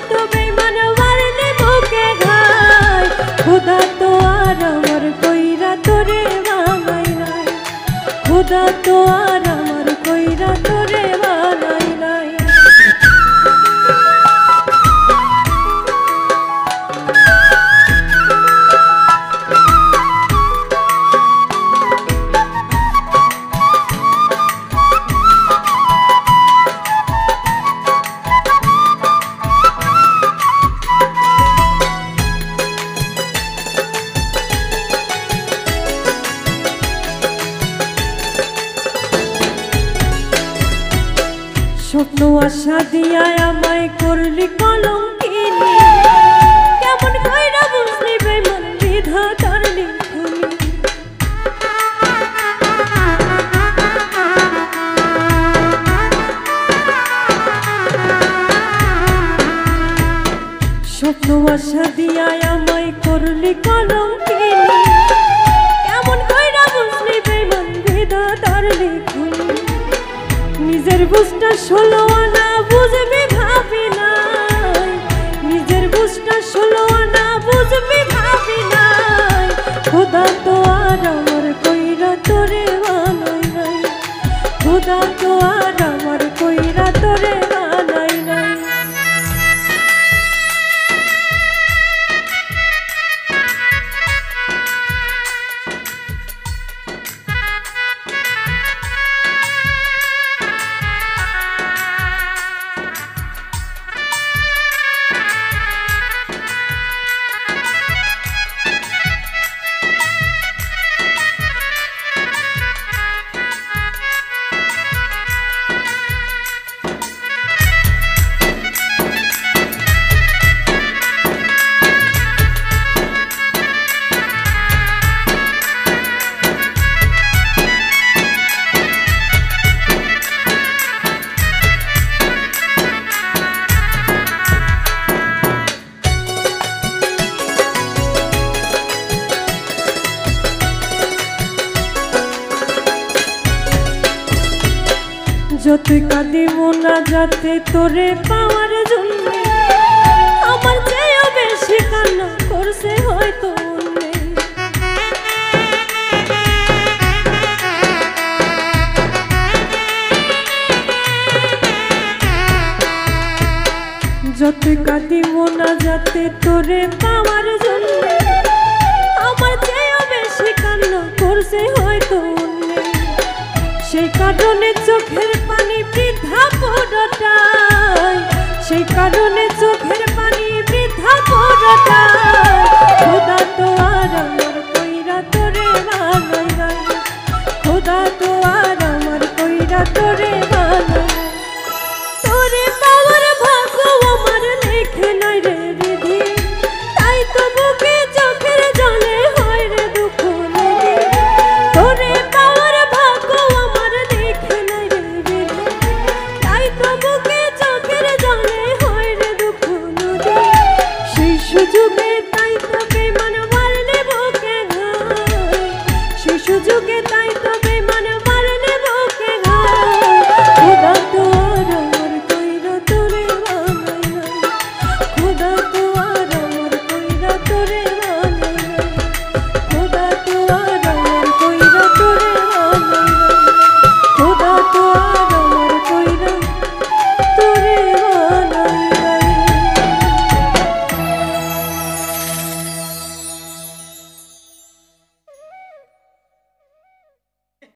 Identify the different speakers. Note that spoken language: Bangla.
Speaker 1: তো বেঈমান মারলে বুকে ঘায় খোদা তো আর আমার কইরা তোরে বানাই নাই খোদা তো আর আমার কইরা তোরে বানাই নাই স্বপ্ন আশা দিয়া আমায় করলি কলঙ্কিনী কেমন কইরা বুঝলি বেঈমান বিধাতার লিখনি স্বপ্ন আশা দিয়া আমায় করলি কলঙ্কিনী কেমন কইরা বুঝলি বেঈমান বিধাতার লিখনি নিজের বুঝটা 16 আনা বুঝবি ভাবি নাই নিজের বুঝটা 16 আনা বুঝবি ভাবি নাই খোদা তো আর আমার কইরা তোরে বানাই নাই খোদা তো আর আমার কইরা তোরে বানাই নাই যতই কাঁদি মোনা যাতে তোরে পাওয়ার জন্য আমার চেয়েও বেশি কান্না করছে হয়তো মনে যতই কাঁদি মোনা যাতে তোরে পাওয়ার জন্য আমার চেয়েও বেশি কান্না করছে হয়তো মনে সেই কারণে চোখের পানি বৃথা পুরোটাই সেই কারণে চোখের পানি বৃথা পুরোটাই খোদা তো আর আমার কইরা তোরে বানাই নাই খোদা তো আর আমার কইরা তোরে বানাই তোরে পাওয়ার ভাগ্য আমার লেখে নাই রে বিধি তাই তো বুকে চোখের জলে হয় রে দুঃখ নদী তোরে পাওয়ার ভাগ্য আমার লেখে নাই রে বিধি তাই তো বুকে চোখের জলে হয় রে দুঃখ নদী সেই সুযোগে